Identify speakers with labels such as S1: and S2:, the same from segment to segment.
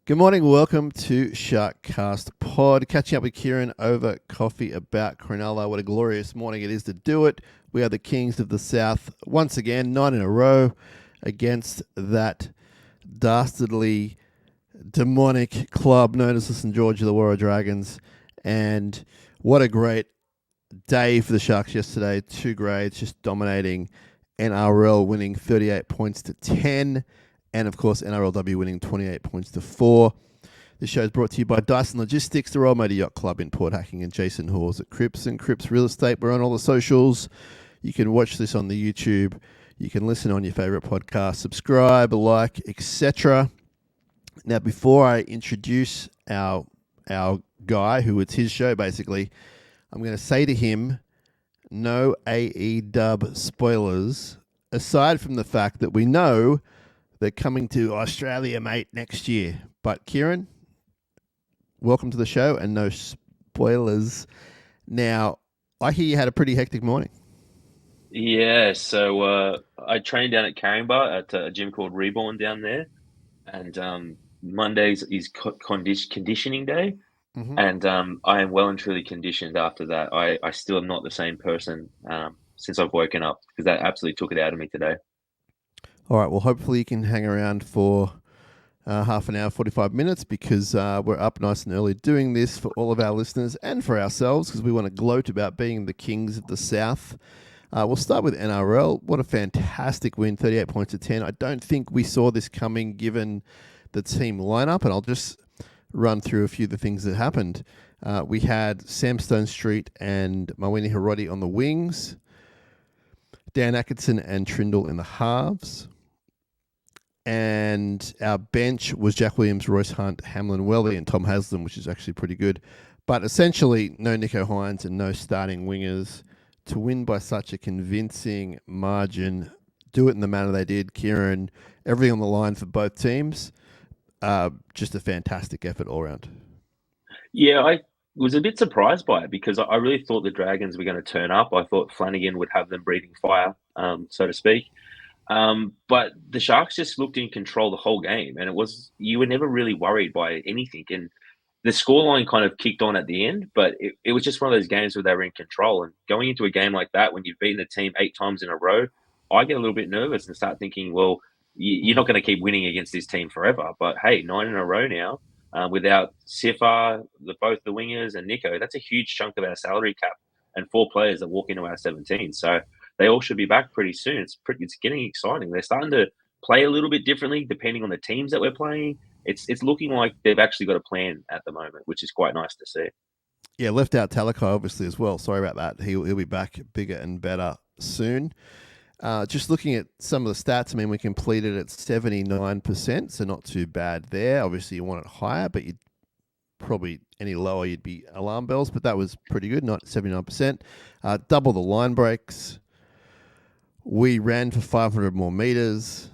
S1: Good morning. Welcome to SharkCast Pod. Catching up with Kieran over coffee about Cronulla. What a glorious morning it is to do it. We are the Kings of the South once again, 9 in a row against that dastardly, demonic club known as the St. George Illawarra Dragons. And what a great day for the Sharks yesterday. 2 grades, just dominating NRL, winning 38 points to 10. And, of course, NRLW winning 28 points to 4. This show is brought to you by Dyson Logistics, the Royal Motor Yacht Club in Port Hacking, and Jason Hawes at Cripps and Cripps Real Estate. We're on all the socials. You can watch this on the YouTube. You can listen on your favourite podcast, subscribe, like, etc. Now, before I introduce our guy, who it's his show, basically, I'm going to say to him, no AEW spoilers, aside from the fact that we know they're coming to Australia, mate, next year. But Kieran, welcome to the show, and no spoilers. Now, I hear you had a pretty hectic morning.
S2: Yeah, so I trained down at Caringbah at a gym called Reborn down there, and Mondays is conditioning day,
S1: Mm-hmm.
S2: and I am well and truly conditioned after that. I still am not the same person since I've woken up because that absolutely took it out of me today.
S1: All right, well, hopefully you can hang around for half an hour, 45 minutes, because we're up nice and early doing this for all of our listeners and for ourselves, because we want to gloat about being the Kings of the South. We'll start with NRL. What a fantastic win, 38 points to 10. I don't think we saw this coming given the team lineup, and I'll just run through a few of the things that happened. We had Sam Stonestreet and Mawini Hiroti on the wings, Dan Atkinson and Trindle in the halves. And our bench was Jack Williams, Royce Hunt, Hamlin Welly, and Tom Haslam, which is actually pretty good. But essentially, no Nicho Hynes and no starting wingers to win by such a convincing margin. Do it in the manner they did, Kieran. Everything on the line for both teams. Just a fantastic effort all around.
S2: Yeah, I was a bit surprised by it because I really thought the Dragons were going to turn up. I thought Flanagan would have them breathing fire, so to speak. But the Sharks just looked in control the whole game, and you were never really worried by anything. And the scoreline kind of kicked on at the end, but it was just one of those games where they were in control. And going into a game like that, when you've beaten the team 8 times in a row, I get a little bit nervous and start thinking, well, you're not going to keep winning against this team forever. But hey, 9 in a row now, without Sifa, both the wingers and Nico, that's a huge chunk of our salary cap and 4 players that walk into our 17. So they all should be back pretty soon. It's getting exciting. They're starting to play a little bit differently depending on the teams that we're playing. It's looking like they've actually got a plan at the moment, which is quite nice to see.
S1: Yeah, left out Talakai obviously as well. Sorry about that. He'll be back bigger and better soon. Just looking at some of the stats, I mean, we completed at 79%, so not too bad there. Obviously, you want it higher, but you'd probably any lower, you'd be alarm bells, but that was pretty good, not 79%. Double the line breaks. We ran for 500 more meters.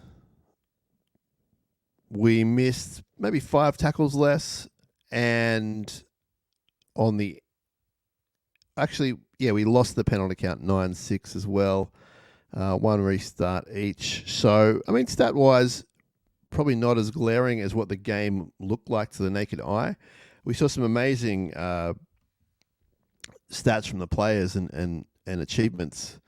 S1: We missed maybe 5 tackles less, and on the we lost the penalty count 9-6 as well. 1 restart each. So, I mean, stat-wise, probably not as glaring as what the game looked like to the naked eye. We saw some amazing stats from the players and achievements.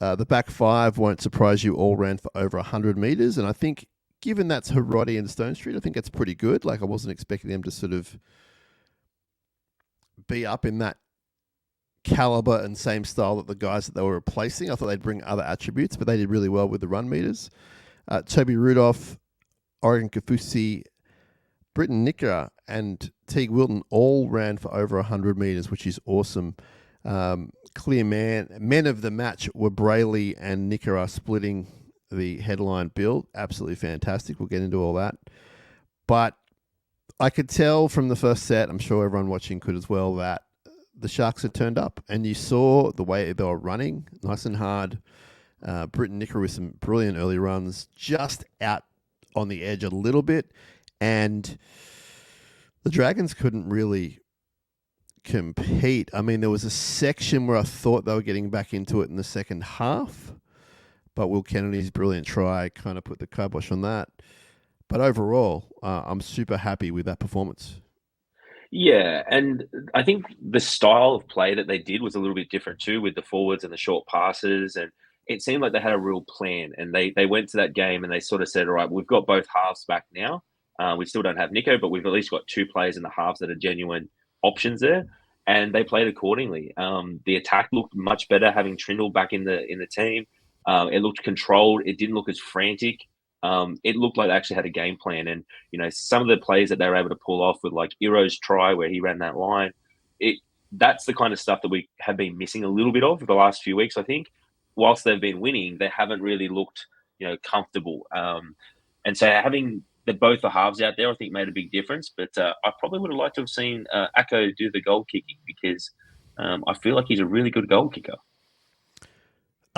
S1: The back 5 won't surprise you, all ran for over 100 metres, and I think given that's Hiroti and Stonestreet, I think that's pretty good. Like, I wasn't expecting them to sort of be up in that caliber and same style that the guys that they were replacing. I thought they'd bring other attributes, but they did really well with the run meters. Toby Rudolph, Oregon Kafusi, Britton Nickera, and Teague Wilton all ran for over 100 meters, which is awesome. Clear men of the match were Brayley and Nickera splitting the headline bill. Absolutely fantastic. We'll get into all that. But I could tell from the first set, I'm sure everyone watching could as well, that the Sharks had turned up, and you saw the way they were running, nice and hard. Britton Nickera with some brilliant early runs, just out on the edge a little bit, and the Dragons couldn't really compete. I mean, there was a section where I thought they were getting back into it in the second half, but Will Kennedy's brilliant try kind of put the kibosh on that. But overall, I'm super happy with that performance.
S2: Yeah, and I think the style of play that they did was a little bit different too, with the forwards and the short passes, and it seemed like they had a real plan. And they went to that game and they sort of said, "All right, we've got both halves back now. We still don't have Nico, but we've at least got two players in the halves that are genuine options there." And they played accordingly. The attack looked much better having Trindle back in the team. It looked controlled. It didn't look as frantic. It looked like they actually had a game plan, and some of the plays that they were able to pull off with like Iro's try where he ran that line, it that's the kind of stuff that we have been missing a little bit of the last few weeks. I think whilst they've been winning, they haven't really looked comfortable. And so having both the halves out there, I think made a big difference. But I probably would have liked to have seen Ako do the goal kicking because I feel like he's a really good goal kicker.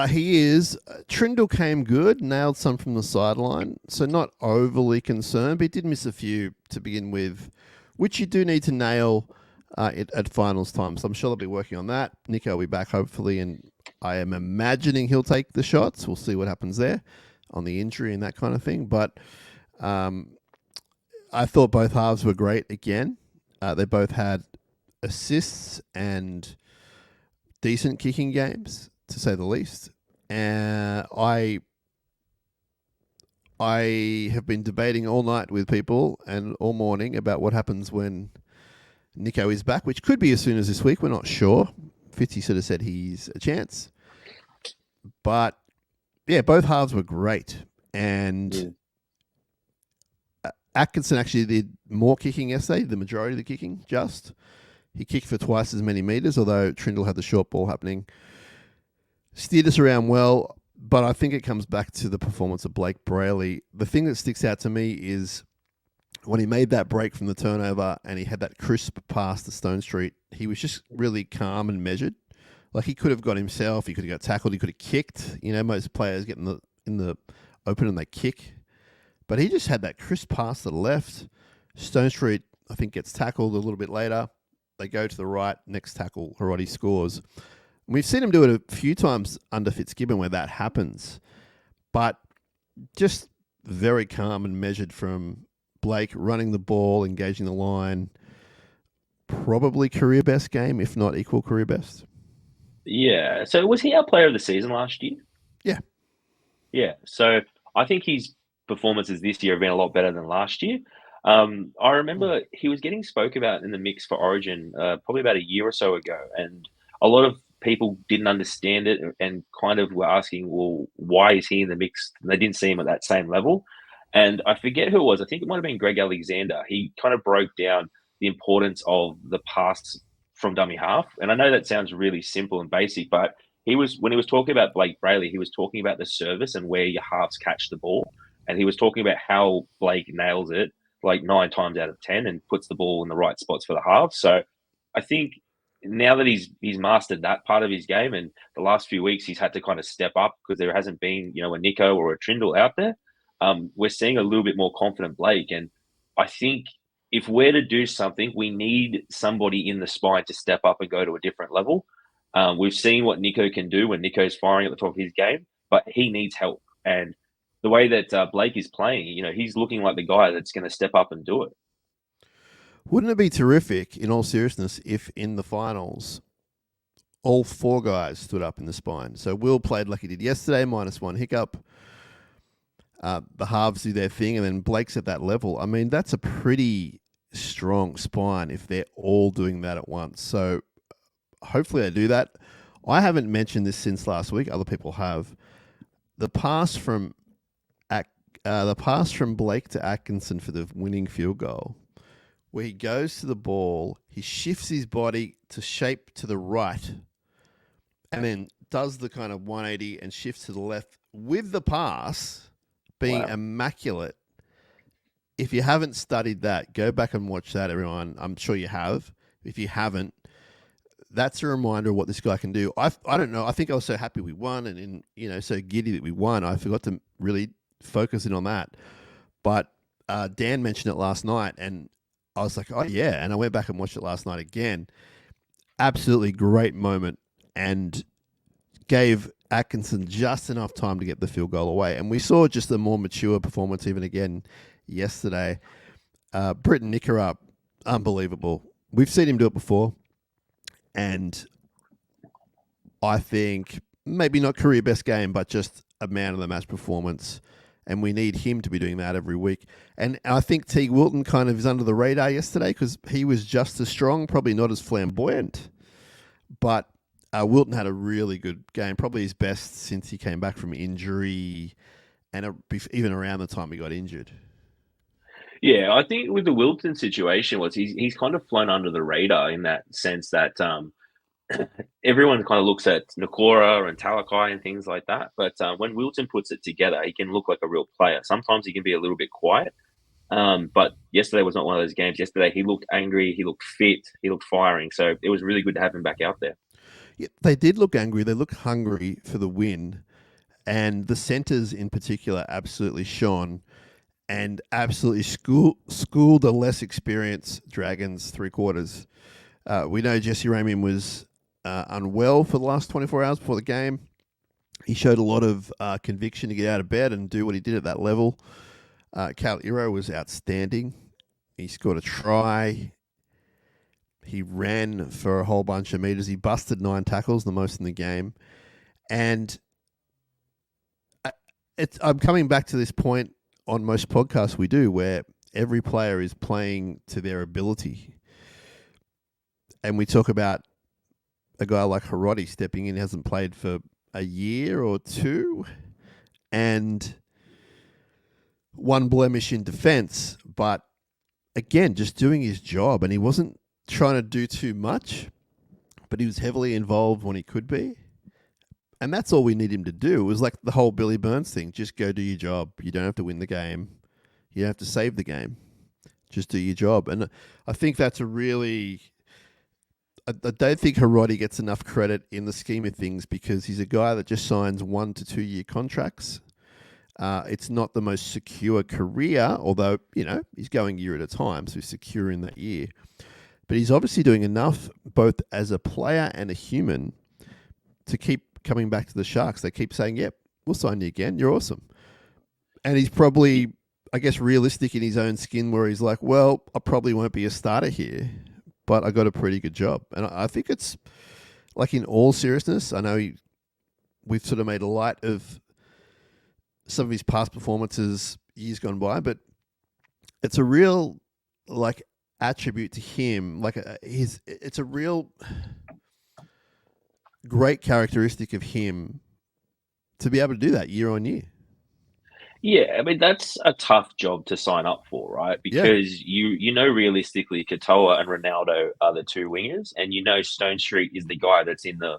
S1: He is. Trindle came good, nailed some from the sideline, so not overly concerned, but he did miss a few to begin with, which you do need to nail at finals time. So I'm sure they'll be working on that. Nico will be back hopefully, and I am imagining he'll take the shots. We'll see what happens there on the injury and that kind of thing. But I thought both halves were great again. They both had assists and decent kicking games, to say the least. And I have been debating all night with people and all morning about what happens when Nico is back, which could be as soon as this week. We're not sure. Fitzy sort of said he's a chance. But, yeah, both halves were great. And Atkinson actually did more kicking yesterday, the majority of the kicking, just. He kicked for twice as many metres, although Trindle had the short ball happening. Steered us around well, but I think it comes back to the performance of Blake Brayley. The thing that sticks out to me is when he made that break from the turnover and he had that crisp pass to Stone Street, he was just really calm and measured. Like he could have got himself, he could have got tackled, he could have kicked. Most players get in the open and they kick. But he just had that crisp pass to the left. Stone Street, I think, gets tackled a little bit later. They go to the right, next tackle, Hiroti scores. We've seen him do it a few times under Fitzgibbon where that happens. But just very calm and measured from Blake, running the ball, engaging the line. Probably career best game, if not equal career best.
S2: Yeah. So was he our player of the season last year?
S1: Yeah.
S2: Yeah. So I think his performances this year have been a lot better than last year. I remember he was getting spoke about in the mix for Origin probably about a year or so ago, and a lot of people didn't understand it and kind of were asking, well, why is he in the mix? And they didn't see him at that same level. And I forget who it was. I think it might have been Greg Alexander. He kind of broke down the importance of the pass from dummy half. And I know that sounds really simple and basic, but when he was talking about Blake Brayley, he was talking about the service and where your halves catch the ball. And he was talking about how Blake nails it like 9 times out of 10 and puts the ball in the right spots for the half. So I think now that he's mastered that part of his game, and the last few weeks he's had to kind of step up because there hasn't been a Nico or a Trindle out there. We're seeing a little bit more confident Blake, and I think if we're to do something, we need somebody in the spine to step up and go to a different level. We've seen what Nico can do when Nico's firing at the top of his game, but he needs help. And the way that Blake is playing, he's looking like the guy that's going to step up and do it.
S1: Wouldn't it be terrific, in all seriousness, if in the finals all 4 guys stood up in the spine? So Will played like he did yesterday, -1 hiccup. The halves do their thing, and then Blake's at that level. I mean, that's a pretty strong spine if they're all doing that at once. So hopefully they do that. I haven't mentioned this since last week. Other people have. The pass from Blake to Atkinson for the winning field goal, where he goes to the ball, he shifts his body to shape to the right, and then does the kind of 180 and shifts to the left with the pass being immaculate. If you haven't studied that, go back and watch that, everyone. I'm sure you have. If you haven't, that's a reminder of what this guy can do. I don't know. I think I was so happy we won and so giddy that we won. I forgot to really focus in on that. But Dan mentioned it last night, and I was like, oh, yeah. And I went back and watched it last night again. Absolutely great moment, and gave Atkinson just enough time to get the field goal away. And we saw just a more mature performance even again yesterday. Britton Nicker, unbelievable. We've seen him do it before. And I think maybe not career best game, but just a man of the match performance. And we need him to be doing that every week. And I think Teague Wilton kind of is under the radar yesterday because he was just as strong, probably not as flamboyant. But Wilton had a really good game, probably his best since he came back from injury and even around the time he got injured.
S2: Yeah, I think with the Wilton situation was he's kind of flown under the radar in that sense that everyone kind of looks at Nakora and Talakai and things like that. But when Wilton puts it together, he can look like a real player. Sometimes he can be a little bit quiet. But yesterday was not one of those games. Yesterday he looked angry, he looked fit, he looked firing. So it was really good to have him back out there.
S1: Yeah, they did look angry. They looked hungry for the win. And the centres in particular absolutely shone and absolutely schooled the less experienced Dragons three-quarters. We know Jesse Ramian was unwell for the last 24 hours before the game. He showed a lot of conviction to get out of bed and do what he did at that level. Cal Iro was outstanding. He scored a try. He ran for a whole bunch of meters. He busted 9 tackles, the most in the game. And I'm coming back to this point on most podcasts we do where every player is playing to their ability. And we talk about a guy like Hiroti stepping in, hasn't played for a year or two, and one blemish in defense, but again, just doing his job. And he wasn't trying to do too much, but he was heavily involved when he could be. And that's all we need him to do. It was like the whole Billy Burns thing. Just go do your job. You don't have to win the game. You don't have to save the game. Just do your job. And I think that's a really... I don't think Hiroti gets enough credit in the scheme of things because he's a guy that just signs 1 to 2 year contracts. It's not the most secure career, although, he's going year at a time, so he's secure in that year. But he's obviously doing enough, both as a player and a human, to keep coming back to the Sharks. They keep saying, yep, we'll sign you again. You're awesome. And he's probably, I guess, realistic in his own skin where he's like, well, I probably won't be a starter here, but I got a pretty good job. And I think it's, like, in all seriousness, I know we've sort of made a light of some of his past performances years gone by, but it's a real, like, attribute to him. Like, it's a real great characteristic of him to be able to do that year on year.
S2: Yeah, I mean, that's a tough job to sign up for, right? Because you know realistically Katoa and Ronaldo are the two wingers, and Stone Street is the guy that's in the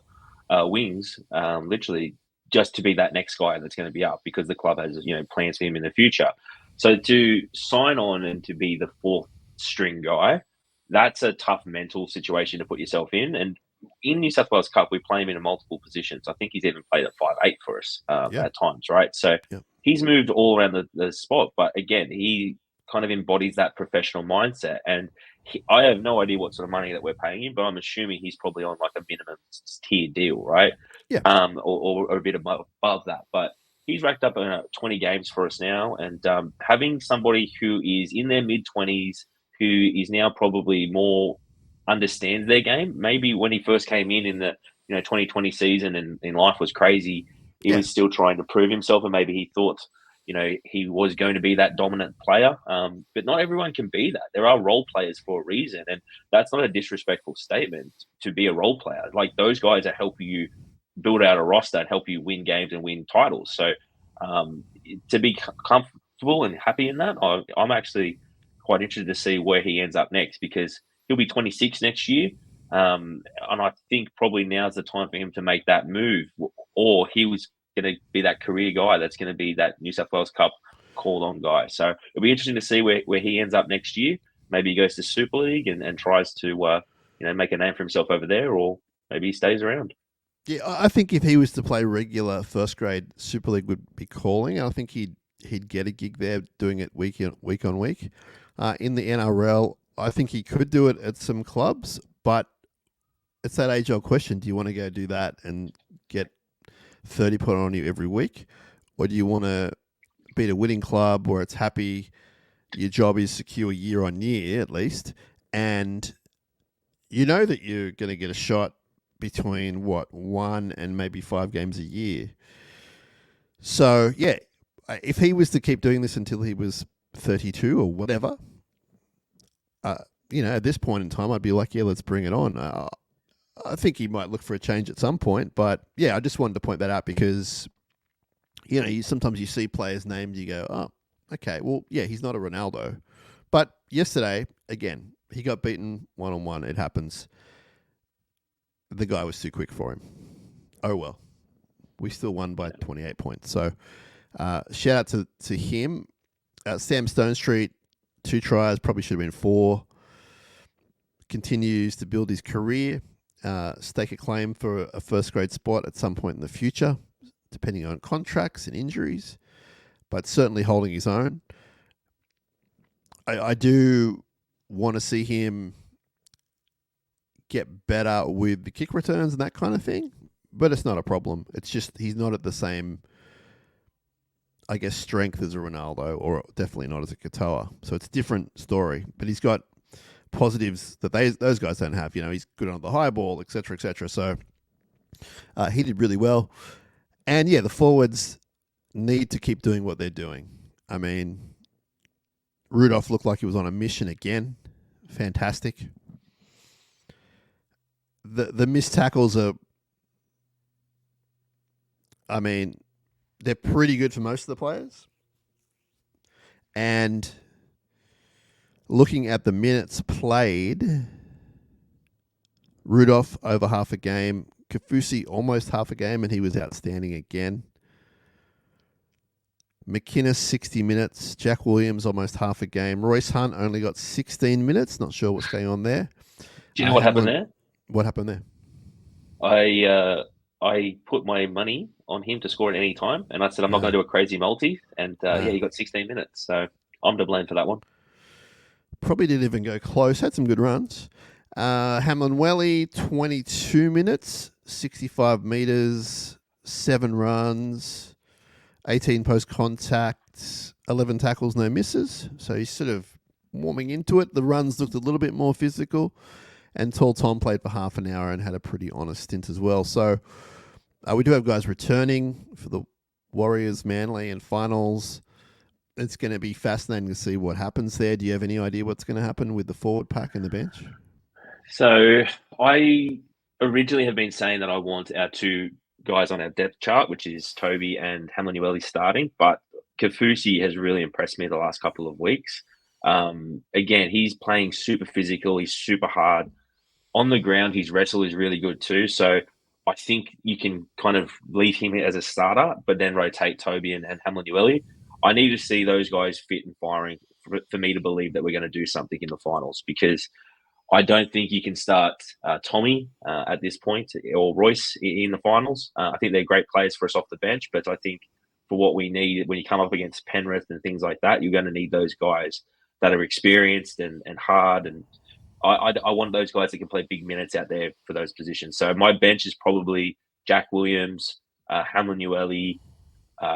S2: wings, literally just to be that next guy that's going to be up because the club has plans for him in the future. So to sign on and to be the fourth string guy, that's a tough mental situation to put yourself in. And in New South Wales Cup, we play him in multiple positions. I think he's even played at 5'8" for us at times, right? So he's moved all around the spot. But again, he kind of embodies that professional mindset. And I have no idea what sort of money that we're paying him, but I'm assuming he's probably on like a minimum tier deal, right?
S1: Yeah.
S2: Or a bit above that. But he's racked up 20 games for us now. And having somebody who is in their mid-20s, who is now probably more understands their game. Maybe when he first came in the 2020 season and life was crazy, he was still trying to prove himself, and maybe he thought he was going to be that dominant player. But not everyone can be that. There are role players for a reason, and that's not a disrespectful statement to be a role player. Like those guys are helping you build out a roster and help you win games and win titles. So to be comfortable and happy in that, I'm actually quite interested to see where he ends up next because he'll be 26 next year. And I think probably now's the time for him to make that move, or he was going to be that career guy that's going to be that New South Wales Cup called on guy. So it'll be interesting to see where he ends up next year. Maybe he goes to Super League and tries to make a name for himself over there, or maybe he stays around.
S1: Yeah, I think if he was to play regular first grade, Super League would be calling. I think he'd get a gig there doing it week on week. In the NRL, I think he could do it at some clubs, but it's that age-old question. Do you want to go do that and get 30 put on you every week? Or do you want to beat a winning club where it's happy, your job is secure year on year at least, and you know that you're going to get a shot between one and maybe 5 games a year. So yeah, if he was to keep doing this until he was 32 or whatever, at this point in time, I'd be like, yeah, let's bring it on. I think he might look for a change at some point, but yeah, I just wanted to point that out because sometimes you see players' names, you go, oh, okay, well, yeah, he's not a Ronaldo, but yesterday again, he got beaten 1-on-1. It happens. The guy was too quick for him. Oh well, we still won by 28 points. So shout out to him. Sam Stonestreet, 2 tries, probably should have been 4. Continues to build his career, stake a claim for a first grade spot at some point in the future, depending on contracts and injuries, but certainly holding his own. I do want to see him get better with the kick returns and that kind of thing, but it's not a problem. It's just he's not at the same, I guess, strength as a Ronaldo, or definitely not as a Katoa. So it's a different story, but he's got positives that those guys don't have. He's good on the high ball, etc., etc. So he did really well. And yeah, the forwards need to keep doing what they're doing. I mean, Rudolph looked like he was on a mission again. Fantastic. The missed tackles are, I mean, they're pretty good for most of the players. And looking at the minutes played, Rudolph over half a game, Kafusi almost half a game, and he was outstanding again. McInnes, 60 minutes. Jack Williams, almost half a game. Royce Hunt only got 16 minutes. Not sure what's going on there.
S2: Do you know what happened there?
S1: What happened there?
S2: I put my money on him to score at any time, and I said I'm not going to do a crazy multi, and he got 16 minutes, so I'm to blame for that one.
S1: Probably didn't even go close. Had some good runs. Hamlin Welly, 22 minutes, 65 metres, 7 runs, 18 post contacts, 11 tackles, no misses. So he's sort of warming into it. The runs looked a little bit more physical. And Tall Tom played for half an hour and had a pretty honest stint as well. So we do have guys returning for the Warriors, Manly, and finals. It's going to be fascinating to see what happens there. Do you have any idea what's going to happen with the forward pack and the bench?
S2: So I originally have been saying that I want our 2 guys on our depth chart, which is Toby and Hamlin starting, but Kafusi has really impressed me the last couple of weeks. Again, he's playing super physical. He's super hard. On the ground, his wrestle is really good too. So I think you can kind of leave him as a starter, but then rotate Toby and Hamlin. I need to see those guys fit and firing for me to believe that we're going to do something in the finals, because I don't think you can start Tommy at this point or Royce in the finals. I think they're great players for us off the bench, but I think for what we need, when you come up against Penrith and things like that, you're going to need those guys that are experienced and hard. And I want those guys that can play big minutes out there for those positions. So my bench is probably Jack Williams, Hamlin,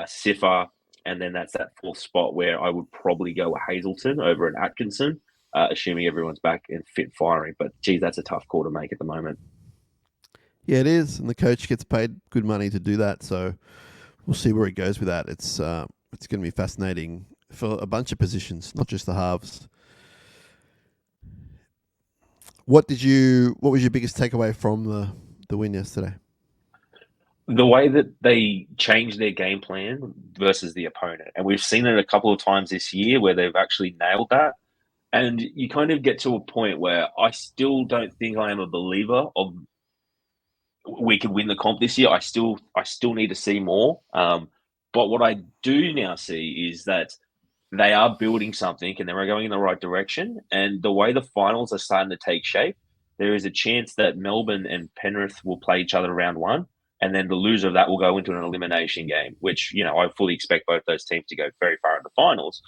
S2: Siffer, and then that's that 4th spot where I would probably go with Hazelton over an Atkinson, assuming everyone's back and fit firing. But geez, that's a tough call to make at the moment.
S1: Yeah, it is, and the coach gets paid good money to do that. So we'll see where he goes with that. It's going to be fascinating for a bunch of positions, not just the halves. What was your biggest takeaway from the win yesterday?
S2: The way that they changed their game plan versus the opponent. And we've seen it a couple of times this year where they've actually nailed that. And you kind of get to a point where I still don't think I am a believer of we could win the comp this year. I still need to see more. But what I do now see is that they are building something and they're going in the right direction. And the way the finals are starting to take shape, there is a chance that Melbourne and Penrith will play each other round 1. And then the loser of that will go into an elimination game, which, I fully expect both those teams to go very far in the finals.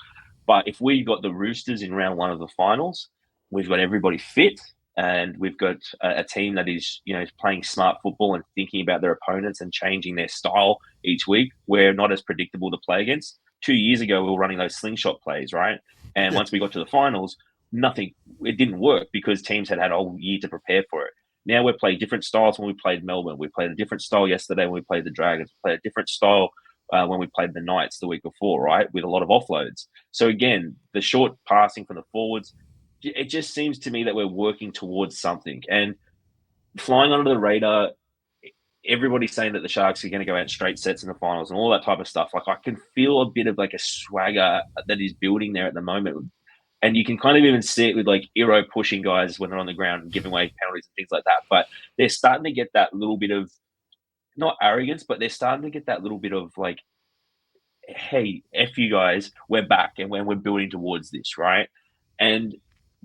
S2: But if we've got the Roosters in round 1 of the finals, we've got everybody fit, and we've got a team that is, playing smart football and thinking about their opponents and changing their style each week. We're not as predictable to play against. 2 years ago, we were running those slingshot plays, right? And
S1: Yeah.
S2: once we got to the finals, it didn't work because teams had a whole year to prepare for it. Now we're playing different styles when we played Melbourne. We played a different style yesterday when we played the Dragons. We played a different style when we played the Knights the week before, right? With a lot of offloads. So again, the short passing from the forwards, it just seems to me that we're working towards something. And flying under the radar, everybody's saying that the Sharks are going to go out straight sets in the finals and all that type of stuff. Like, I can feel a bit of like a swagger that is building there at the moment. And you can kind of even see it with like Iro pushing guys when they're on the ground and giving away penalties and things like that. But they're starting to get that little bit of, not arrogance, but they're starting to get that little bit of like, hey, F you guys, we're back and when we're building towards this, right? And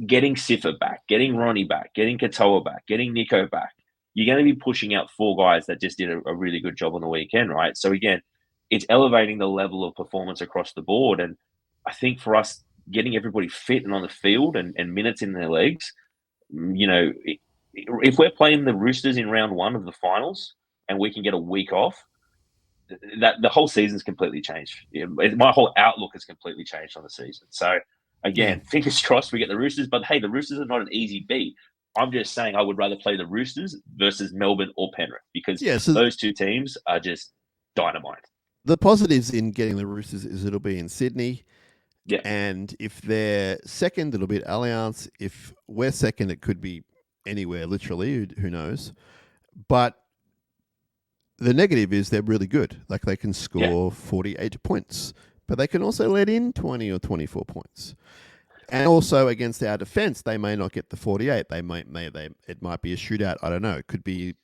S2: getting Siffer back, getting Ronnie back, getting Katoa back, getting Nico back, you're going to be pushing out 4 guys that just did a really good job on the weekend, right? So again, it's elevating the level of performance across the board. And I think for us, getting everybody fit and on the field and minutes in their legs, if we're playing the Roosters in round 1 of the finals and we can get a week off, that the whole season's completely changed. My whole outlook has completely changed on the season. So again, fingers crossed we get the Roosters. But hey, the Roosters are not an easy beat. I'm just saying I would rather play the Roosters versus Melbourne or Penrith because those two teams are just dynamite.
S1: The positives in getting the Roosters is it'll be in Sydney.
S2: Yeah.
S1: And if they're second, it'll be at Allianz. If we're second, it could be anywhere, literally. Who knows? But the negative is they're really good. Like, they can score 48 points, but they can also let in 20 or 24 points. And also against our defense, they may not get the 48. It might be a shootout. I don't know. It could be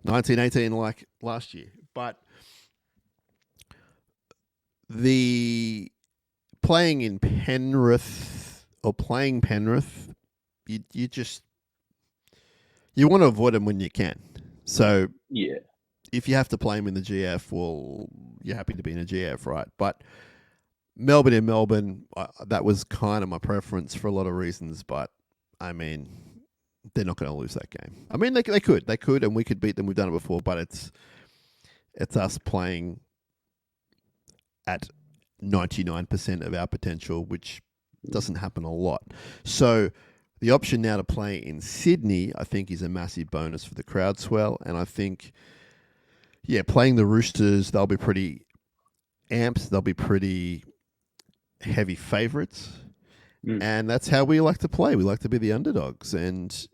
S1: 19-18 like last year. But the playing in Penrith or playing Penrith, you want to avoid them when you can. So
S2: yeah,
S1: if you have to play them in the GF, well, you're happy to be in a GF, right? But Melbourne, that was kind of my preference for a lot of reasons. But I mean, they're not going to lose that game. I mean, they could, and we could beat them. We've done it before, but it's us playing at 99% of our potential, which doesn't happen a lot. So the option now to play in Sydney, I think, is a massive bonus for the crowd swell. And I think, playing the Roosters, they'll be pretty amped. They'll be pretty heavy favourites. And that's how we like to play. We like to be the underdogs. And,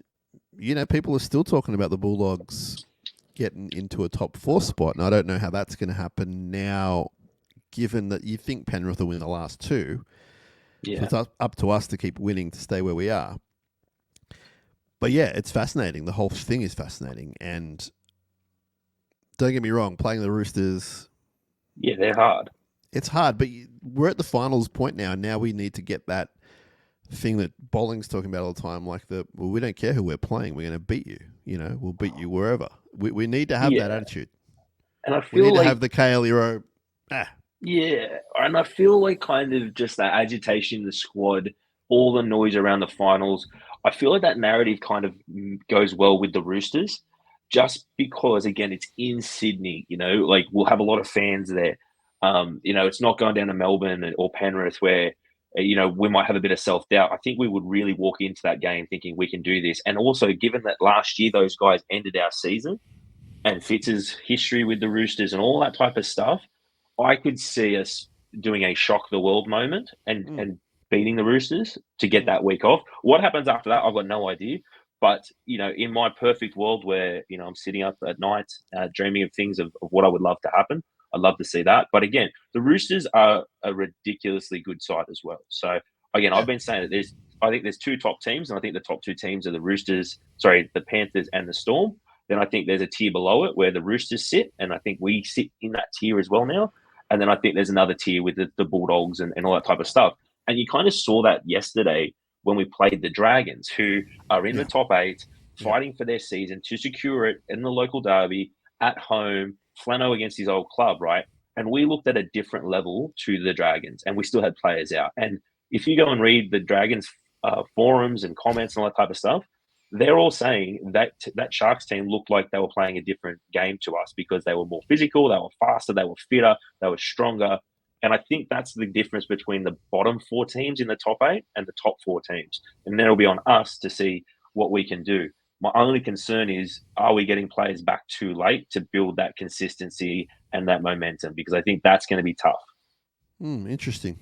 S1: people are still talking about the Bulldogs getting into a top 4 spot. And I don't know how that's going to happen now, given that you think Penrith will win the last 2.
S2: Yeah.
S1: So it's up to us to keep winning to stay where we are. But it's fascinating. The whole thing is fascinating. And don't get me wrong, playing the Roosters...
S2: Yeah, they're hard.
S1: It's hard, but we're at the finals point now. Now we need to get that thing that Bowling's talking about all the time, like we don't care who we're playing. We're going to beat you. We'll beat you wherever. We need to have that attitude.
S2: And I feel
S1: we need to have the KL Hero.
S2: Yeah, and I feel like kind of just that agitation in the squad, all the noise around the finals. I feel like that narrative kind of goes well with the Roosters, just because, again, it's in Sydney, like we'll have a lot of fans there. It's not going down to Melbourne or Penrith where, we might have a bit of self-doubt. I think we would really walk into that game thinking we can do this. And also, given that last year those guys ended our season and Fitz's history with the Roosters and all that type of stuff, I could see us doing a shock the world moment and beating the Roosters to get that week off. What happens after that, I've got no idea. But, in my perfect world where, I'm sitting up at night dreaming of things of what I would love to happen, I'd love to see that. But again, the Roosters are a ridiculously good side as well. So, again, I've been saying that I think there's 2 top teams, and I think the top 2 teams are the Panthers and the Storm. Then I think there's a tier below it where the Roosters sit, and I think we sit in that tier as well now. And then I think there's another tier with the Bulldogs and all that type of stuff. And you kind of saw that yesterday when we played the Dragons, who are in the top 8, fighting for their season to secure it in the local derby, at home, Flano against his old club, right? And we looked at a different level to the Dragons, and we still had players out. And if you go and read the Dragons forums and comments and all that type of stuff, they're all saying that that Sharks team looked like they were playing a different game to us because they were more physical, they were faster, they were fitter, they were stronger. And I think that's the difference between the bottom 4 teams in the top 8 and the top 4 teams. And then it'll be on us to see what we can do. My only concern is, are we getting players back too late to build that consistency and that momentum? Because I think that's going to be tough.
S1: Interesting.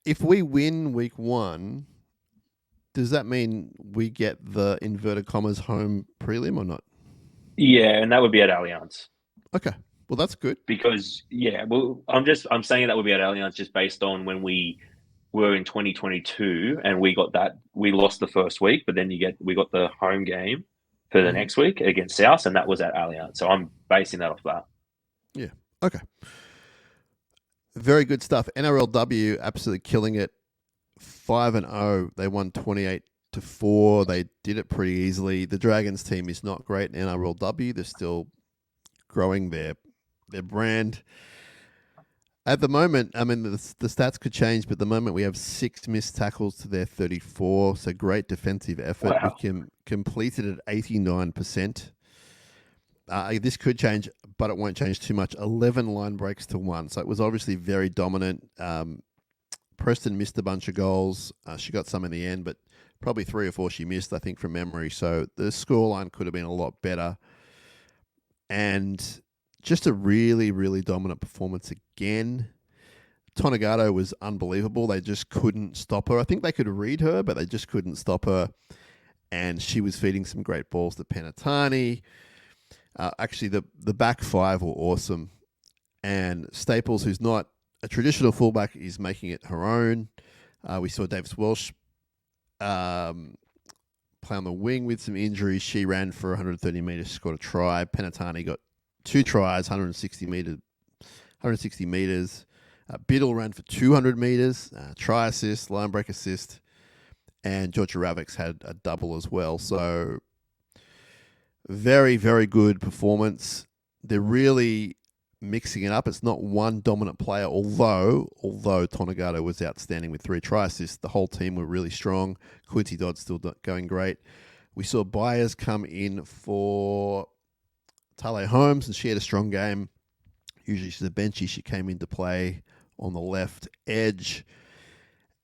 S1: If we win week 1, does that mean we get the inverted commas home prelim or not?
S2: Yeah, and that would be at Allianz.
S1: Okay. Well, that's good.
S2: Because I'm saying that would be at Allianz just based on when we were in 2022 and we lost the first week, but then we got the home game for the next week against South, and that was at Allianz. So I'm basing that off that.
S1: Yeah. Okay. Very good stuff. NRLW absolutely killing it. 5-0. They won 28-4. They did it pretty easily. The Dragons team is not great in NRLW. They're still growing their brand. At the moment, I mean, the stats could change, but at the moment we have 6 missed tackles to their 34. So great defensive effort.
S2: Wow.
S1: We completed at 89%. This could change, but it won't change too much. 11 line breaks to 1. So it was obviously very dominant. Preston missed a bunch of goals. She got some in the end, but probably 3 or 4 she missed, I think, from memory. So the scoreline could have been a lot better. And just a really, really dominant performance again. Tonagato was unbelievable. They just couldn't stop her. I think they could read her, but they just couldn't stop her. And she was feeding some great balls to Penatani. Actually, the back 5 were awesome. And Staples, who's not a traditional fullback, is making it her own. We saw Davis Welsh play on the wing with some injuries. She ran for 130 metres, scored a try. Penatani got 2 tries, 160 metres. Biddle ran for 200 metres, try assist, line break assist. And Georgia Ravix had a double as well. So very, very good performance. They're really mixing it up. It's not one dominant player, although Tonagato was outstanding with 3 try assists. The whole team were really strong. Quincy Dodd's still going great. We saw Byers come in for Tale Holmes, and she had a strong game. Usually she's a benchy. She came into play on the left edge.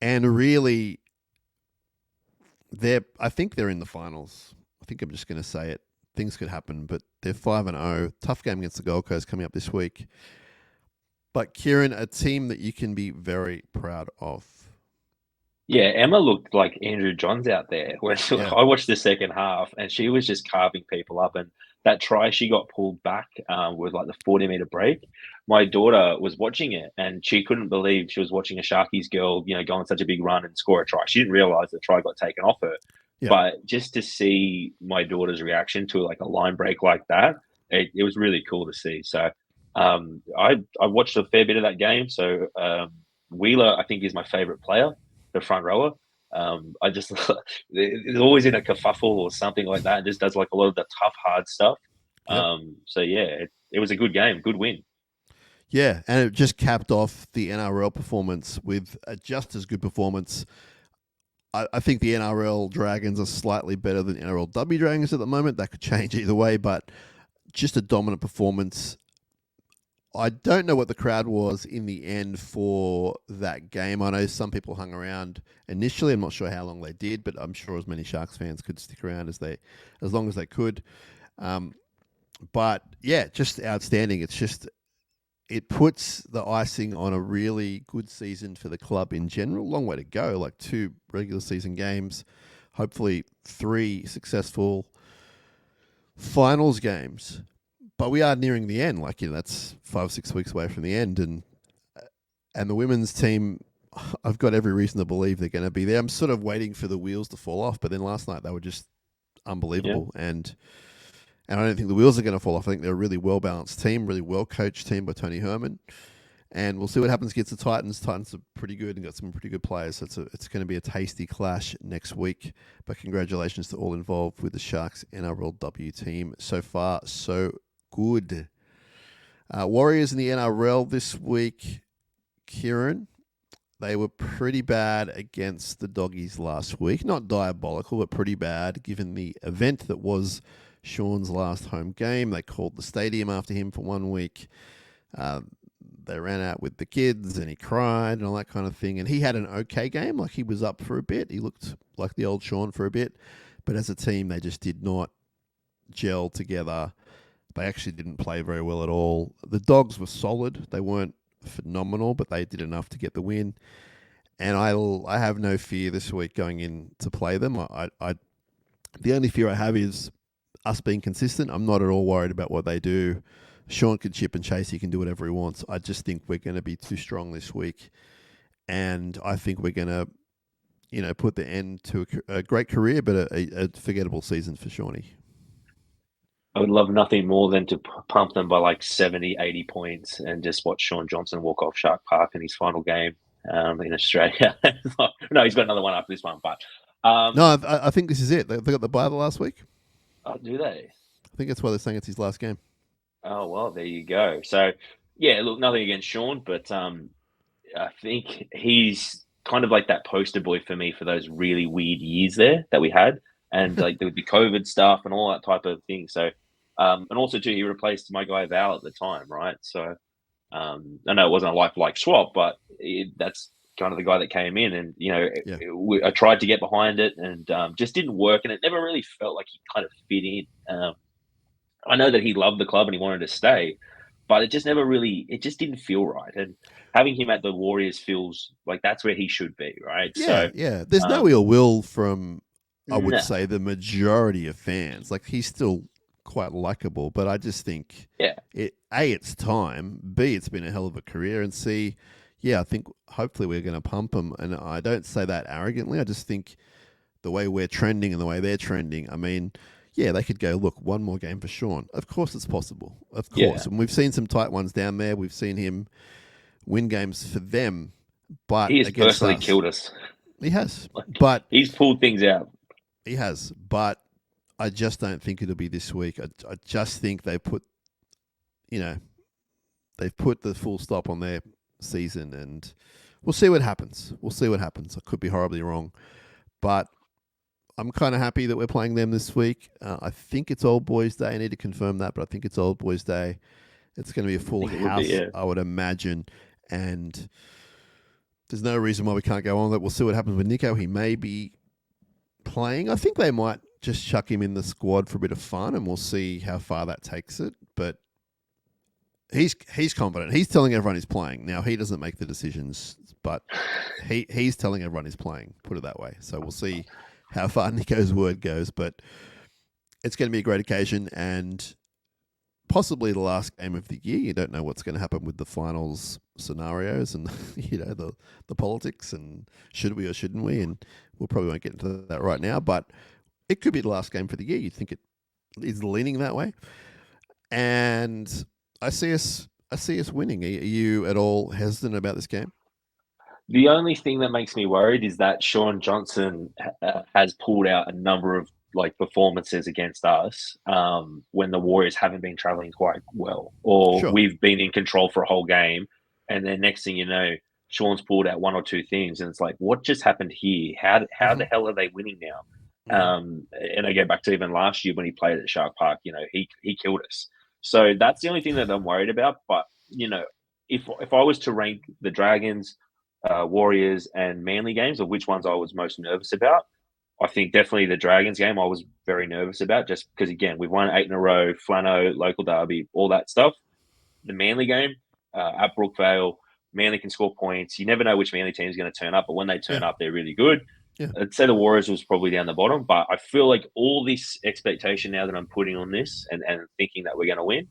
S1: And really, I think they're in the finals. I think I'm just going to say it. Things could happen, but they're 5-0. Tough game against the Gold Coast coming up this week. But Kieran, a team that you can be very proud of.
S2: Yeah, Emma looked like Andrew Johns out there. I watched the second half, and she was just carving people up. And that try she got pulled back with like the 40-meter break. My daughter was watching it, and she couldn't believe she was watching a Sharkies girl, go on such a big run and score a try. She didn't realize the try got taken off her. Yeah. But just to see my daughter's reaction to like a line break like that, it was really cool to see. So I watched a fair bit of that game. So Wheeler, I think, is my favorite player, the front rower. I just it's always in a kerfuffle or something like that. It just does like a lot of the tough, hard stuff. Yep. So yeah, it was a good game, good win.
S1: Yeah, and it just capped off the NRL performance with a just as good performance. I think the NRL Dragons are slightly better than NRLW Dragons at the moment. That could change either way, but just a dominant performance. I don't know what the crowd was in the end for that game. I know some people hung around initially. I'm not sure how long they did, but I'm sure as many Sharks fans could stick around as long as they could. But yeah, just outstanding. It puts the icing on a really good season for the club in general. Long way to go, like 2 regular season games, hopefully 3 successful finals games. But we are nearing the end. That's 5-6 weeks away from the end. And the women's team, I've got every reason to believe they're going to be there. I'm sort of waiting for the wheels to fall off. But then last night they were just unbelievable. Yeah. And I don't think the wheels are going to fall off. I think they're a really well-balanced team, really well-coached team by Tony Herman. And we'll see what happens against the Titans. Titans are pretty good and got some pretty good players. So it's going to be a tasty clash next week. But congratulations to all involved with the Sharks NRLW team. So far, so good. Warriors in the NRL this week, Kieran. they were pretty bad against the Doggies last week. Not diabolical, but pretty bad given the event that was Sean's last home game. They called the stadium after him for 1 week. They ran out with the kids and he cried and all that kind of thing. And he had an okay game. Like, he was up for a bit. He looked like the old Sean for a bit. But as a team, they just did not gel together. They actually didn't play very well at all. The Dogs were solid. They weren't phenomenal, but they did enough to get the win. And I have no fear this week going in to play them. The only fear I have is us being consistent. I'm not at all worried about what they do. Sean can chip and chase. He can do whatever he wants. I just think we're going to be too strong this week. And I think we're going to, put the end to a great career, but a forgettable season for Shawnee.
S2: I would love nothing more than to pump them by like 70, 80 points and just watch Shaun Johnson walk off Shark Park in his final game in Australia. No, he's got another one after this one. But
S1: no, I think this is it. They got the bye the last week.
S2: Oh, do they?
S1: I think that's why they're saying it's his last game.
S2: Oh, well, there you go. So, yeah, look, nothing against Sean, but I think he's kind of like that poster boy for me for those really weird years there that we had. And like there would be COVID stuff and all that type of thing. So, and also too, he replaced my guy Val at the time, right? So, I know it wasn't a like swap, but that's kind of the guy that came in, and I tried to get behind it, and just didn't work, and it never really felt like he kind of fit in. I know that he loved the club and he wanted to stay, but it just didn't feel right. And having him at the Warriors feels like that's where he should be, right?
S1: Yeah, yeah. There's no ill will from, I would say, the majority of fans. Like, he's still quite likable, but I just think, it's time. B, it's been a hell of a career, and C, I think hopefully we're going to pump him. And I don't say that arrogantly. I just think the way we're trending and the way they're trending, I mean, they could go, look, one more game for Sean. Of course it's possible. Of course. And we've seen some tight ones down there. We've seen him win games for them. But
S2: he has personally killed us.
S1: He has. But
S2: he's pulled things out.
S1: He has. But I just don't think it'll be this week. I just think they've put the full stop on their season, and we'll see what happens. I could be horribly wrong. But I'm kind of happy that we're playing them this week. I think it's Old Boys Day. I need to confirm that, but I think it's Old Boys Day. It's going to be a full house, I would imagine. And there's no reason why we can't go on that. We'll see what happens with Nico. He may be playing. I think they might just chuck him in the squad for a bit of fun, and we'll see how far that takes it. But he's confident. He's telling everyone he's playing. Now, he doesn't make the decisions, but he's telling everyone he's playing, put it that way. So we'll see how far Nico's word goes, but it's going to be a great occasion and possibly the last game of the year. You don't know what's going to happen with the finals scenarios and the politics and should we or shouldn't we, and we'll probably won't get into that right now, but it could be the last game for the year. You'd think it is leaning that way, and I see us winning. Are you at all hesitant about this game?
S2: The only thing that makes me worried is that Shaun Johnson has pulled out a number of performances against us when the Warriors haven't been traveling quite well, or we've been in control for a whole game, and then next thing you know, Sean's pulled out one or two things, and it's like, what just happened here? How the hell are they winning now? And I go back to even last year when he played at Shark Park. He killed us. So that's the only thing that I'm worried about. But if I was to rank the Dragons, Warriors and Manly games, of which ones I was most nervous about, I think definitely the Dragons game I was very nervous about, just because, again, we've won 8 in a row, Flano, local derby, all that stuff. The Manly game at Brookvale, Manly can score points. You never know which Manly team is going to turn up, but when they turn up, they're really good. I'd say the Warriors was probably down the bottom, but I feel like all this expectation now that I'm putting on this and thinking that we're going to win,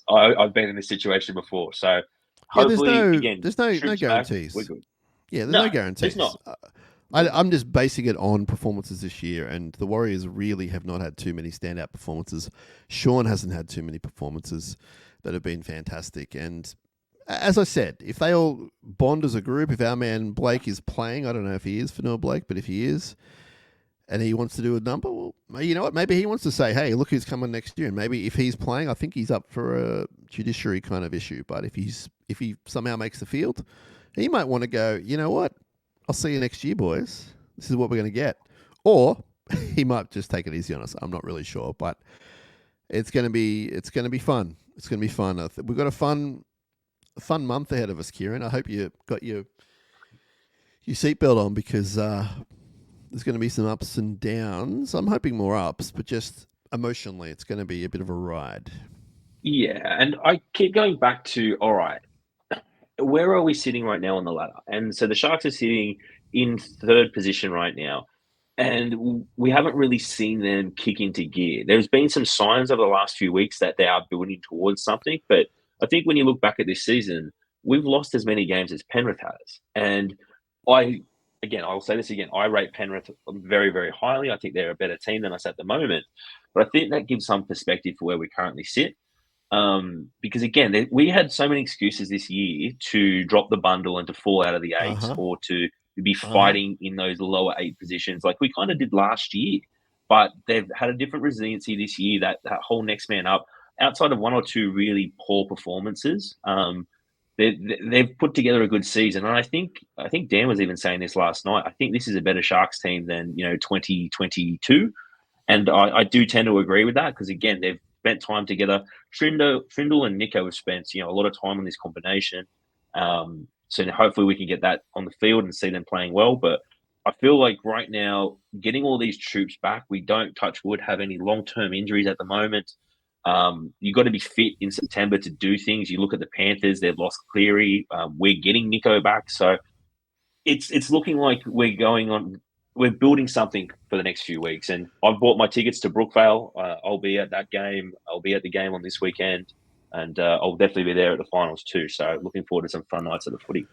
S2: I've been in this situation before, so hopefully,
S1: there's no guarantees.
S2: We're good.
S1: Yeah, there's no guarantees.
S2: There's not.
S1: I'm just basing it on performances this year, and the Warriors really have not had too many standout performances. Sean hasn't had too many performances that have been fantastic, and as I said, if they all bond as a group, if our man Blake is playing, I don't know if he is for Noah Blake, but if he is, and he wants to do a number, well, you know what? Maybe he wants to say, hey, look who's coming next year. And maybe if he's playing, I think he's up for a judiciary kind of issue. But if he somehow makes the field, He might want to go, you know what? I'll see you next year, boys. This is what we're going to get. Or he might just take it easy on us. I'm not really sure, but it's going to be fun. It's going to be fun. We've got a fun month ahead of us, Kieran. I hope you got your seatbelt on because there's going to be some ups and downs. I'm hoping more ups, but just emotionally, it's going to be a bit of a ride.
S2: Yeah, and I keep going back to, all right, where are we sitting right now on the ladder? And so the Sharks are sitting in third position right now, and we haven't really seen them kick into gear. There's been some signs over the last few weeks that they are building towards something, but I think when you look back at this season, we've lost as many games as Penrith has. And I, again, I'll say this again, I rate Penrith very, very highly. I think they're a better team than us at the moment, but I think that gives some perspective for where we currently sit. Because again, we had so many excuses this year to drop the bundle and to fall out of the eight
S1: Uh-huh.
S2: or to be
S1: Uh-huh.
S2: fighting in those lower eight positions like we kind of did last year. But they've had a different resiliency this year, that whole next man up, outside of one or two really poor performances. They've put together a good season. And I think Dan was even saying this last night. I think this is a better Sharks team than 2022. And I do tend to agree with that because, again, they've spent time together. Trindle and Nico have spent a lot of time on this combination. So hopefully we can get that on the field and see them playing well. But I feel like right now, getting all these troops back, we don't, touch wood, have any long-term injuries at the moment. You've got to be fit in September to do things. You look at the Panthers; they've lost Cleary. We're getting Nico back, so it's looking like we're building something for the next few weeks. And I've bought my tickets to Brookvale. I'll be at that game. I'll be at the game on this weekend, and I'll definitely be there at the finals too. So looking forward to some fun nights of the footy.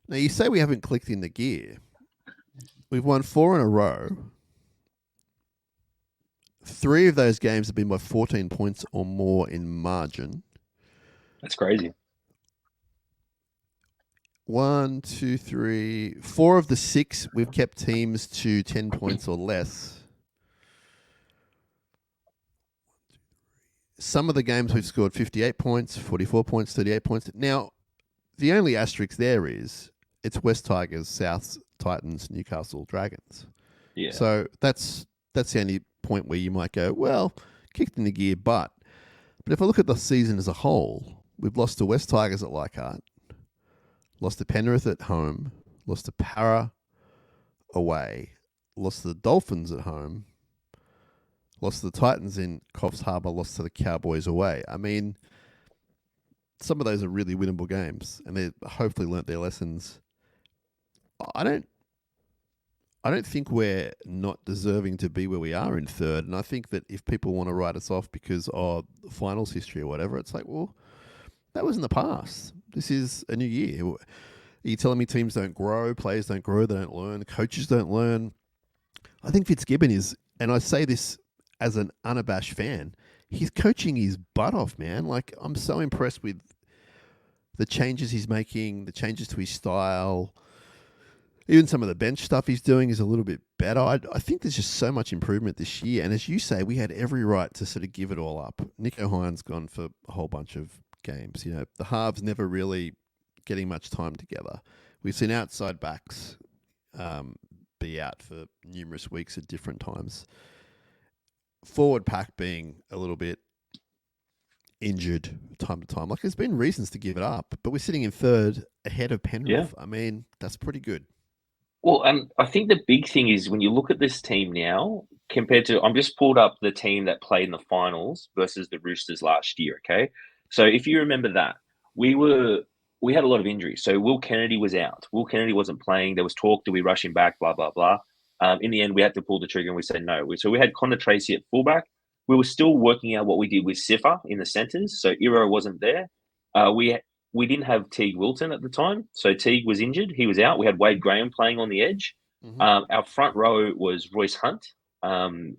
S1: Now, you say we haven't clicked in the gear. We've won 4 in a row. 3 of those games have been by 14 points or more in margin.
S2: That's crazy.
S1: 1, 2, 3, 4 of the 6 we've kept teams to 10 points or less. Some of the games we've scored 58 points, 44 points, 38 points. Now, the only asterisk there is it's West Tigers, Souths, Titans, Newcastle, Dragons.
S2: Yeah.
S1: So that's the only point where you might go, well, kicked in the gear, but if I look at the season as a whole, we've lost to West Tigers at Leichhardt, lost to Penrith at home, lost to Para away, lost to the Dolphins at home, lost to the Titans in Coffs Harbour, lost to the Cowboys away. I mean, some of those are really winnable games, and they hopefully learnt their lessons. I don't think we're not deserving to be where we are in third, and I think that if people want to write us off because of finals history or whatever, it's like, well, that was in the past. This is a new year. Are you telling me teams don't grow, players don't grow, they don't learn, coaches don't learn? I think Fitzgibbon is, and I say this as an unabashed fan, he's coaching his butt off, man. Like, I'm so impressed with the changes he's making, the changes to his style. Even some of the bench stuff he's doing is a little bit better. I think there's just so much improvement this year. And as you say, we had every right to sort of give it all up. Nico Hines gone for a whole bunch of games. The halves never really getting much time together. We've seen outside backs be out for numerous weeks at different times. Forward pack being a little bit injured time to time. Like, there's been reasons to give it up, but we're sitting in third ahead of Penrith.
S2: Yeah.
S1: I mean, that's pretty good.
S2: Well, and I think the big thing is when you look at this team now compared to, I'm just pulled up the team that played in the finals versus the Roosters last year. Okay, so if you remember that, we had a lot of injuries. So Will Kennedy was out. Will Kennedy wasn't playing. There was talk, do we rush him back? Blah blah blah. In the end, we had to pull the trigger and we said no. So we had Connor Tracy at fullback. We were still working out what we did with Sifa in the centres. So Iro wasn't there. We didn't have Teague Wilton at the time. So Teague was injured. He was out. We had Wade Graham playing on the edge.
S1: Mm-hmm.
S2: Our front row was Royce Hunt and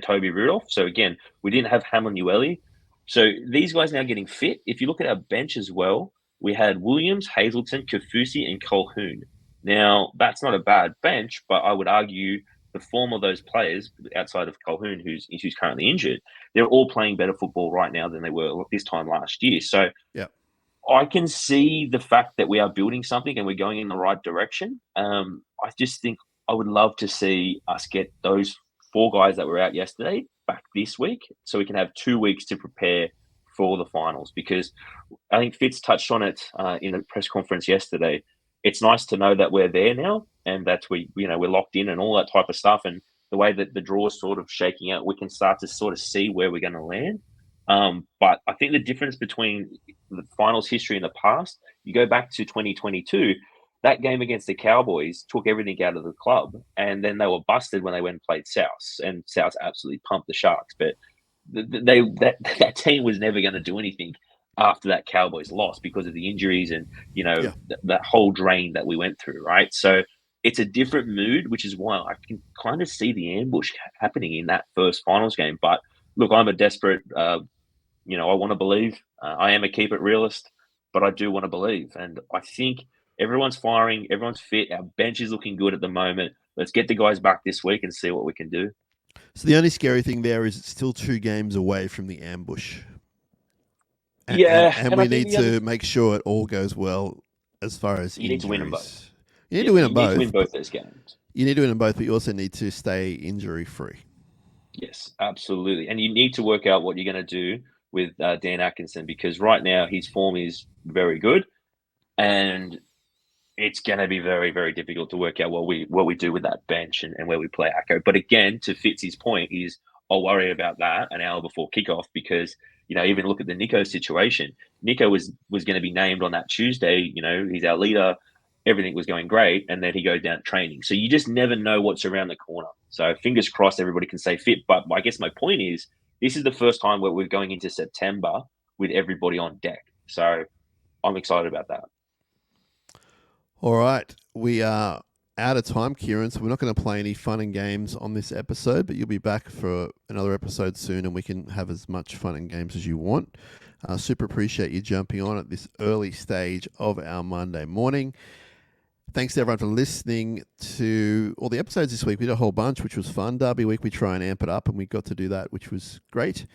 S2: Toby Rudolph. So again, we didn't have Hamlin Ueli. So these guys now getting fit. If you look at our bench as well, we had Williams, Hazleton, Kafusi, and Colquhoun. Now, that's not a bad bench, but I would argue the form of those players, outside of Colquhoun, who's currently injured, they're all playing better football right now than they were this time last year. So
S1: yeah,
S2: I can see the fact that we are building something and we're going in the right direction. I just think I would love to see us get those 4 guys that were out yesterday back this week, so we can have 2 weeks to prepare for the finals. Because I think Fitz touched on it in a press conference yesterday. It's nice to know that we're there now and that we're locked in and all that type of stuff. And the way that the draw is sort of shaking out, we can start to sort of see where we're going to land. But I think the difference between the finals history in the past, you go back to 2022, that game against the Cowboys took everything out of the club, and then they were busted when they went and played South, and South absolutely pumped the Sharks. But that team was never going to do anything after that Cowboys loss because of the injuries and that whole drain that we went through, right? So it's a different mood, which is why I can kind of see the ambush happening in that first finals game. But look, I'm a desperate, I want to believe. I am a keep it realist, but I do want to believe. And I think everyone's firing, everyone's fit. Our bench is looking good at the moment. Let's get the guys back this week and see what we can do.
S1: So the only scary thing there is it's still 2 games away from the ambush. And we need to make sure it all goes well as far as
S2: you need to win them both.
S1: You need to win them both.
S2: You need to win both those games.
S1: You need to win them both, but you also need to stay injury-free.
S2: Yes, absolutely. And you need to work out what you're going to do with Dan Atkinson, because right now his form is very good, and it's going to be very, very difficult to work out what we do with that bench and where we play Acco. But again, to Fitz's point, is I'll worry about that an hour before kickoff, because even look at the Nico situation. Nico was going to be named on that Tuesday. He's our leader. Everything was going great, and then he goes down training. So you just never know what's around the corner. So fingers crossed everybody can stay fit. But I guess my point is, this is the first time where we're going into September with everybody on deck. So I'm excited about that.
S1: All right. We are out of time, Kieran, so we're not going to play any fun and games on this episode, but you'll be back for another episode soon, and we can have as much fun and games as you want. Super appreciate you jumping on at this early stage of our Monday morning. Thanks to everyone for listening to all the episodes this week. We did a whole bunch, which was fun. Derby week, we try and amp it up, and we got to do that, which was great.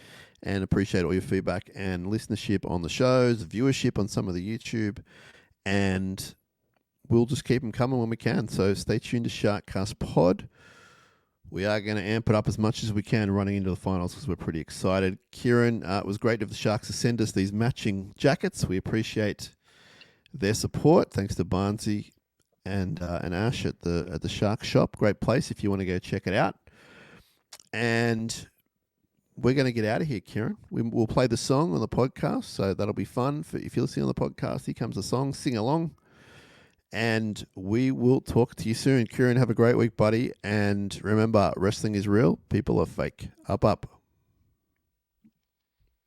S1: And appreciate all your feedback and listenership on the shows, viewership on some of the YouTube, and we'll just keep them coming when we can. So stay tuned to SharkCast Pod. We are going to amp it up as much as we can running into the finals because we're pretty excited. Kieran, it was great of the Sharks to send us these matching jackets. We appreciate their support. Thanks to Barnsey and Ash at the Shark Shop. Great place if you want to go check it out. And we're going to get out of here, Kieran. We'll play the song on the podcast, so that'll be fun. If you're listening on the podcast, here comes the song. Sing along. And we will talk to you soon. Kieran, have a great week, buddy. And remember, wrestling is real. People are fake. Up, up.